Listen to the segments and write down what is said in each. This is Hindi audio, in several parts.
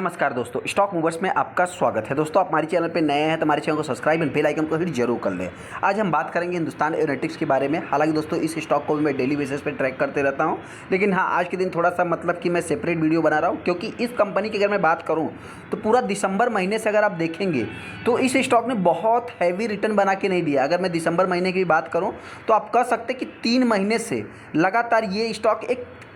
नमस्कार दोस्तों, स्टॉक मूवर्स में आपका स्वागत है। दोस्तों, आप हमारे चैनल पे नए हैं तो हमारे चैनल को सब्सक्राइब एंड बेल आइकन को हिट जरूर कर लें। आज हम बात करेंगे हिंदुस्तान एरोनॉटिक्स के बारे में। हालांकि दोस्तों, इस स्टॉक को मैं डेली बेसिस पे ट्रैक करते रहता हूं, लेकिन हाँ, आज के दिन थोड़ा सा मतलब कि मैं सेपरेट वीडियो बना रहा हूँ, क्योंकि इस कंपनी की अगर मैं बात करूँ तो पूरा दिसंबर महीने से अगर आप देखेंगे तो इस स्टॉक ने बहुत हैवी रिटर्न बना के नहीं दिया। अगर मैं दिसंबर महीने की बात करूँ तो आप कह सकते कि 3 महीने से लगातार ये स्टॉक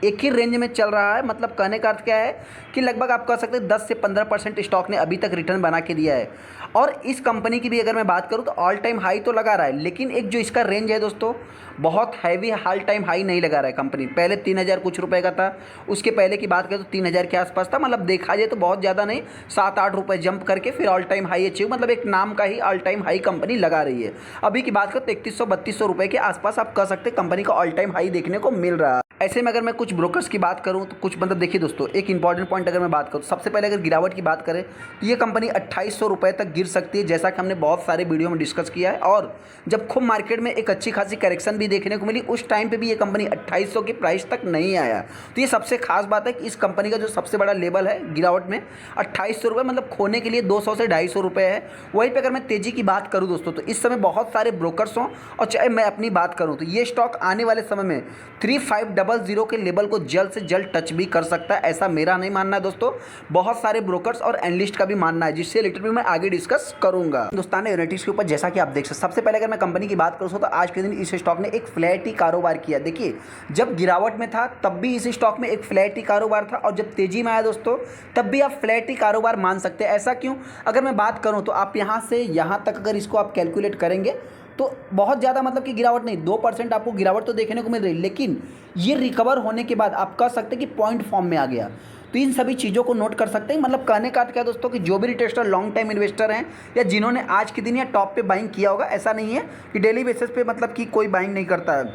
एक ही रेंज में चल रहा है। मतलब कहने का अर्थ क्या है कि लगभग आप कह सकते हैं 10 से 15% स्टॉक ने अभी तक रिटर्न बना के दिया है। और इस कंपनी की भी अगर मैं बात करूं तो ऑल टाइम हाई तो लगा रहा है, लेकिन एक जो इसका रेंज है दोस्तों, बहुत हैवी ऑल टाइम हाई नहीं लगा रहा है कंपनी। पहले 3000 कुछ रुपए का था, उसके पहले की बात करें तो 3000 के आसपास था। मतलब देखा जाए तो बहुत ज़्यादा नहीं, 7-8 रुपये जंप करके फिर ऑल टाइम हाई अचीव, मतलब एक नाम का ही ऑल टाइम हाई कंपनी लगा रही है। अभी की बात करें तो 3100-3200 रुपये के आसपास आप कह सकते हैं कंपनी का ऑल टाइम हाई देखने को मिल रहा है। ऐसे में अगर मैं कुछ ब्रोकर्स की बात करूं तो कुछ मतलब देखिए दोस्तों, एक इंपॉर्टेंट पॉइंट अगर मैं बात करूं, सबसे पहले अगर गिरावट की बात करें तो ये कंपनी 2800 रुपये तक गिर सकती है, जैसा कि हमने बहुत सारे वीडियो में डिस्कस किया है। और जब खूब मार्केट में एक अच्छी खासी करेक्शन भी देखने को मिली, उस टाइम पे भी ये कंपनी 2800 की प्राइस तक नहीं आया। तो ये सबसे खास बात है कि इस कंपनी का जो सबसे बड़ा लेवल है गिरावट में 2800 रुपये, मतलब खोने के लिए 200 से 250 रुपये है। वहीं पर अगर मैं तेज़ी की बात करूँ दोस्तों, तो इस समय बहुत सारे ब्रोकर्स हों और चाहे मैं अपनी बात करूँ तो ये स्टॉक आने वाले समय में 3500 के लेवल को जल्द से जल्द टच भी कर सकता है। ऐसा मेरा नहीं मानना है दोस्तों, बहुत सारे ब्रोकर्स और एनालिस्ट का भी मानना है, जिससे रिलेटेड भी मैं आगे डिस्कस करूंगा। हिंदुस्तान एरोनॉटिक्स के ऊपर जैसा कि आप देख सकते हैं, सबसे पहले अगर मैं कंपनी की बात करूं तो आज के दिन इस स्टॉक ने एक फ्लैट ही कारोबार किया। देखिए, जब गिरावट में था तब भी इस स्टॉक में एक फ्लैट ही कारोबार था, और जब तेजी में आया दोस्तों तब भी आप फ्लैट ही कारोबार मान सकते हैं। ऐसा क्यों? अगर मैं बात करूँ तो आप यहाँ से यहाँ तक अगर इसको आप कैलकुलेट करेंगे तो बहुत ज़्यादा मतलब कि गिरावट नहीं, 2% आपको गिरावट तो देखने को मिल रही, लेकिन ये रिकवर होने के बाद आप कह सकते हैं कि पॉइंट फॉर्म में आ गया। तो इन सभी चीज़ों को नोट कर सकते हैं। मतलब कहने का क्या दोस्तों कि जो भी रिटेस्टर लॉन्ग टाइम इन्वेस्टर हैं या जिन्होंने आज के दिन या टॉप पे बाइंग किया होगा, ऐसा नहीं है कि डेली बेसिस पे मतलब कि कोई बाइंग नहीं करता है,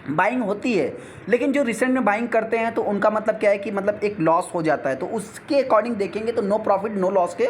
बाइंग होती है, लेकिन जो रिसेंट में बाइंग करते हैं तो उनका मतलब क्या है कि मतलब एक लॉस हो जाता है। तो उसके अकॉर्डिंग देखेंगे तो नो प्रॉफिट नो लॉस के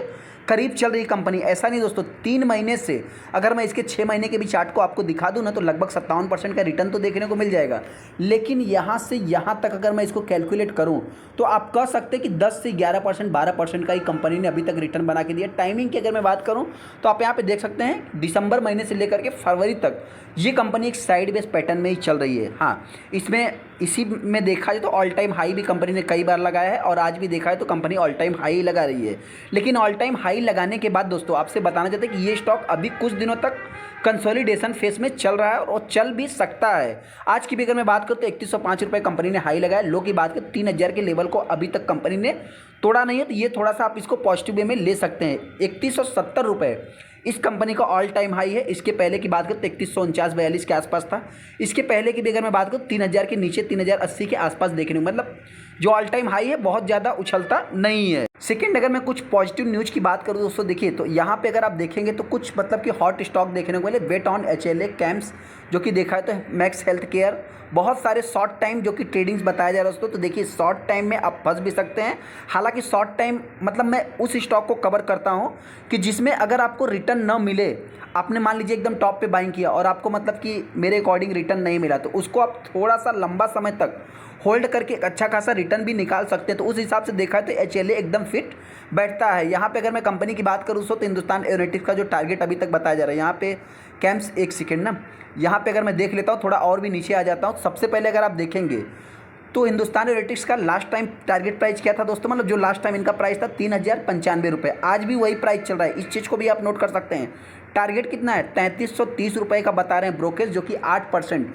करीब चल रही कंपनी। ऐसा नहीं दोस्तों, 3 महीने से अगर मैं इसके 6 महीने के भी चार्ट को आपको दिखा दूं ना तो लगभग 57% का रिटर्न तो देखने को मिल जाएगा। लेकिन यहाँ से यहाँ तक अगर मैं इसको कैलकुलेट करूँ तो आप कह सकते हैं कि 10 से 11% 12% का ही कंपनी ने अभी तक रिटर्न बना के दिया। टाइमिंग की अगर मैं बात करूँ तो आप यहाँ पे देख सकते हैं दिसंबर महीने से लेकर के फरवरी तक ये कंपनी एक साइड बेस पैटर्न में ही चल रही है। हाँ, इसमें इसी में देखा जाए तो ऑल टाइम हाई भी कंपनी ने कई बार लगाया है, और आज भी देखा है तो कंपनी ऑल टाइम हाई लगा रही है। लेकिन ऑल टाइम हाई लगाने के बाद दोस्तों आपसे बताना चाहते हैं कि ये स्टॉक अभी कुछ दिनों तक कंसोलिडेशन फेस में चल रहा है और चल भी सकता है। आज की भी अगर मैं बात करूँ तो 3105 रुपये कंपनी ने हाई लगाया। लो की बात करें 3000 के लेवल को अभी तक कंपनी ने तोड़ा नहीं है, तो ये थोड़ा सा आप इसको पॉजिटिव वे में ले सकते हैं। 3170 रुपये इस कंपनी का ऑल टाइम हाई है। इसके पहले की बात करें तो 3149-42 के आसपास था। इसके पहले की भी अगर मैं बात करूँ 3000 के नीचे 3080 के आसपास देखने को, मतलब जो ऑल टाइम हाई है बहुत ज़्यादा उछलता नहीं है। सेकंड, अगर मैं कुछ पॉजिटिव न्यूज़ की बात करूँ दोस्तों, देखिए तो यहाँ पे अगर आप देखेंगे तो कुछ मतलब कि हॉट स्टॉक देखने को मिले। वेट ऑन HLA कैम्प्स जो कि देखा है तो मैक्स हेल्थ केयर, बहुत सारे शॉर्ट टाइम जो कि ट्रेडिंग्स बताया जा रहा है दोस्तों। तो देखिए, शॉर्ट टाइम में आप फंस भी सकते हैं। हालांकि शॉर्ट टाइम मतलब मैं उस स्टॉक को कवर करता हूं कि जिसमें अगर आपको रिटर्न न मिले, आपने मान लीजिए एकदम टॉप पे बाइंग किया और आपको मतलब कि मेरे अकॉर्डिंग रिटर्न नहीं मिला, तो उसको आप थोड़ा सा लंबा समय तक होल्ड करके एक अच्छा खासा रिटर्न भी निकाल सकते हैं। तो उस हिसाब से देखा है तो HLA एकदम फिट बैठता है। यहाँ पे अगर मैं कंपनी की बात करूँ तो हिंदुस्तान एरोनॉटिक्स का जो टारगेट अभी तक बताया जा रहा है, यहाँ पे कैम्प्स, एक सेकेंड ना, यहाँ पे अगर मैं देख लेता हूँ, थोड़ा और भी नीचे आ जाता हूँ। सबसे पहले अगर आप देखेंगे तो हिंदुस्तान एरोनॉटिक्स का लास्ट टाइम टारगेट प्राइस क्या था दोस्तों, मतलब जो लास्ट टाइम इनका प्राइस था 3095 रुपये। आज भी वही प्राइस चल रहा है, इस चीज़ को भी आप नोट कर सकते हैं। टारगेट कितना है? 3330 रुपये का बता रहे हैं ब्रोकर्स, जो कि 8%।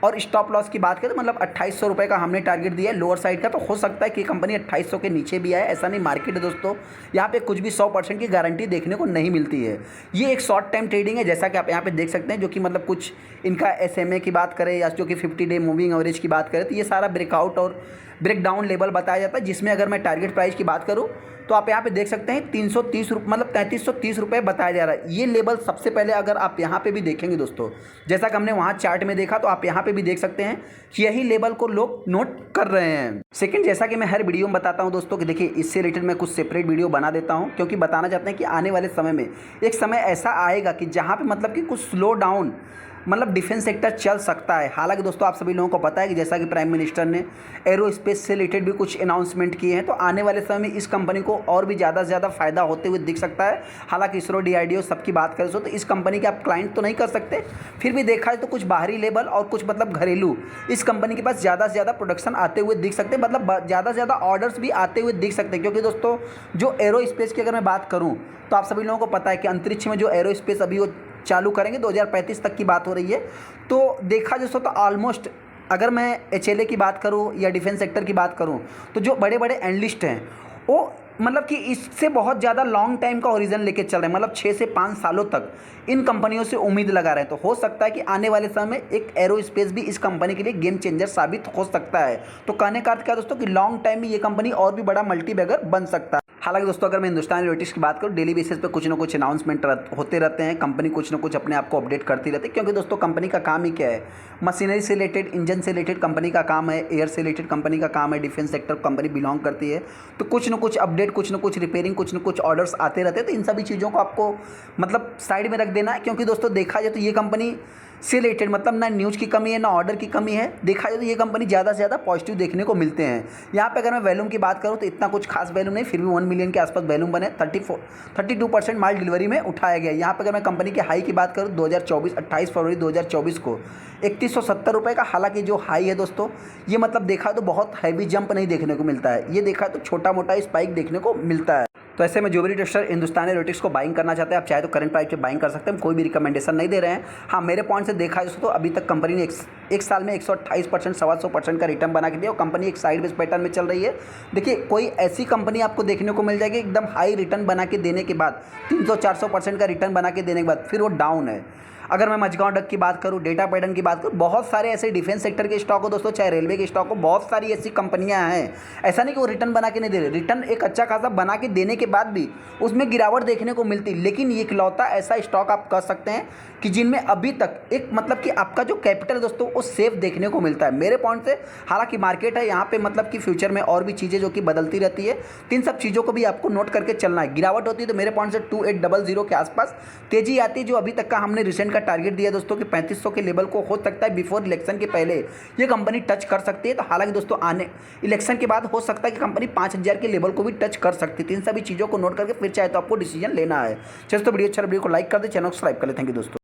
और स्टॉप लॉस की बात करें तो मतलब 2800 रुपये का हमने टारगेट दिया है लोअर साइड का। तो हो सकता है कि कंपनी 2800 के नीचे भी आए, ऐसा नहीं। मार्केट है दोस्तों, यहाँ पे कुछ भी 100% की गारंटी देखने को नहीं मिलती है। ये एक शॉर्ट टाइम ट्रेडिंग है, जैसा कि आप यहाँ पे देख सकते हैं, जो कि मतलब कुछ इनका SMA की बात करें या जो कि 50 डे मूविंग एवरेज की बात करें तो ये सारा ब्रेकआउट और ब्रेकडाउन लेवल बताया जाता है। जिसमें अगर मैं टारगेट प्राइस की बात करूँ तो आप यहाँ पे देख सकते हैं 330 रुपये, मतलब 3330 रुपये बताया जा रहा है। ये लेवल सबसे पहले अगर आप यहाँ पे भी देखेंगे दोस्तों, जैसा कि हमने वहाँ चार्ट में देखा, तो आप यहाँ पे भी देख सकते हैं कि यही लेवल को लोग नोट कर रहे हैं। सेकंड, जैसा कि मैं हर वीडियो में बताता हूँ दोस्तों कि देखिए, इससे रिलेटेड मैं कुछ सेपरेट वीडियो बना देता हूँ, क्योंकि बताना चाहते हैं कि आने वाले समय में एक समय ऐसा आएगा कि जहाँ पे मतलब कि कुछ स्लो डाउन मतलब डिफेंस सेक्टर चल सकता है। हालांकि दोस्तों आप सभी लोगों को पता है कि जैसा कि प्राइम मिनिस्टर ने एरोस्पेस से रिलेटेड भी कुछ अनाउंसमेंट किए हैं, तो आने वाले समय में इस कंपनी को और भी ज़्यादा से ज़्यादा फायदा होते हुए दिख सकता है। हालांकि इसरो, DRDO सबकी बात करें तो इस कंपनी के आप क्लाइंट तो नहीं कर सकते, फिर भी देखा जाए तो कुछ बाहरी लेवल और कुछ मतलब घरेलू इस कंपनी के पास ज़्यादा से ज़्यादा प्रोडक्शन आते हुए दिख सकते हैं, मतलब ज़्यादा से ज़्यादा ऑर्डर्स भी आते हुए दिख सकते हैं। क्योंकि दोस्तों जो एरोस्पेस की अगर मैं बात करूँ तो आप सभी लोगों को पता है कि अंतरिक्ष में जो एरोस्पेस अभी वो चालू करेंगे 2035 तक की बात हो रही है। तो देखा दोस्तों तो ऑलमोस्ट अगर मैं HLA की बात करूं या डिफेंस सेक्टर की बात करूं तो जो बड़े बड़े एनालिस्ट हैं वो मतलब कि इससे बहुत ज़्यादा लॉन्ग टाइम का ओरिजन लेके चल रहे हैं, मतलब 6 से 5 सालों तक इन कंपनियों से उम्मीद लगा रहे हैं। तो हो सकता है कि आने वाले समय में एक एरोस्पेस भी इस कंपनी के लिए गेम चेंजर साबित हो सकता है। तो कहने का अर्थ क्या दोस्तों कि लॉन्ग टाइम में ये कंपनी और भी बड़ा मल्टीबैगर बन सकता है। हालांकि दोस्तों अगर मैं हिंदुस्तान एरोनॉटिक्स की बात करूँ, डेली बेसिस पे कुछ ना कुछ अनाउंसमेंट होते रहते हैं, कंपनी कुछ ना कुछ अपने आप को अपडेट करती रहती है। क्योंकि दोस्तों कंपनी का काम ही क्या है, मशीनरी से रिलेटेड, इंजन से रिलेटेड कंपनी का काम है, एयर से रिलेटेड कंपनी का काम है, डिफेंस सेक्टर कंपनी बिलोंग करती है। तो कुछ ना कुछ अपडेट, कुछ ना कुछ रिपेयरिंग, कुछ ना कुछ ऑर्डर्स आते रहते हैं। तो इन सभी चीज़ों को आपको मतलब साइड में रख देना है। क्योंकि दोस्तों देखा जाए तो ये कंपनी से रिलेटेड मतलब ना न्यूज़ की कमी है ना ऑर्डर की कमी है। देखा जाए तो ये कंपनी ज़्यादा से ज़्यादा पॉजिटिव देखने को मिलते हैं। यहाँ पे अगर मैं वैल्यूम की बात करूँ तो इतना कुछ खास वैल्यूम नहीं, फिर भी 1 मिलियन के आसपास वैल्यूम बने, 32% माल डिलीवरी में उठाया गया। यहाँ पे अगर मैं कंपनी के हाई की बात करूँ 2024 28 फरवरी 2024 को 3170 रुपये का, हालांकि जो हाई है दोस्तों ये मतलब देखा तो बहुत हैवी जंप नहीं देखने को मिलता है, ये देखा तो छोटा मोटा स्पाइक देखने को मिलता है। तो ऐसे में जो भी ट्रेडर हिंदुस्तान एरोनॉटिक्स को बाइंग करना चाहते हैं, आप चाहे तो करंट प्राइस पे बाइंग कर सकते हैं, हम कोई भी रिकमेंडेशन नहीं दे रहे हैं। हाँ, मेरे पॉइंट से देखा जाए तो अभी तक कंपनी ने एक साल में 128%, 125% का रिटर्न बना के दिया और कंपनी एक साइड बेस पैटर्न में चल रही है। देखिए कोई ऐसी कंपनी आपको देखने को मिल जाएगी एकदम हाई रिटर्न बना के देने के बाद 300-400% का रिटर्न बना के देने के बाद फिर वो डाउन है। अगर मैं मझगांव डक की बात करूं, डेटा पैटर्न की बात करूं, बहुत सारे ऐसे डिफेंस सेक्टर के स्टॉक हो दोस्तों, चाहे रेलवे के स्टॉक हो, बहुत सारी ऐसी कंपनियां हैं। ऐसा नहीं कि वो रिटर्न बना के नहीं दे रहे, रिटर्न एक अच्छा खासा बना के देने के बाद भी उसमें गिरावट देखने को मिलती। लेकिन ये इकलौता ऐसा स्टॉक आप कह सकते हैं कि जिनमें अभी तक एक मतलब कि आपका जो कैपिटल है दोस्तों वो सेफ देखने को मिलता है मेरे पॉइंट से। हालांकि मार्केट है यहाँ पे मतलब कि फ्यूचर में और भी चीज़ें जो कि बदलती रहती है, तो इन सब चीज़ों को भी आपको नोट करके चलना है। गिरावट होती है तो मेरे पॉइंट से 2800 के आसपास तेजी आती है, जो अभी तक का हमने रिसेंट का टारगेट दिया दोस्तों कि 3500 के लेवल को हो सकता है बिफोर इलेक्शन के पहले ये कंपनी टच कर सकती है। तो हालांकि दोस्तों आने इलेक्शन के बाद हो सकता है कि कंपनी 5000 के लेवल को भी टच कर सकती है। इन सभी चीज़ों को नोट करके फिर चाहे तो आपको डिसीजन लेना है। चलिए तो वीडियो अच्छा, वीडियो को लाइक कर दे, चैनल को सब्सक्राइब कर ले। थैंक यू दोस्तों।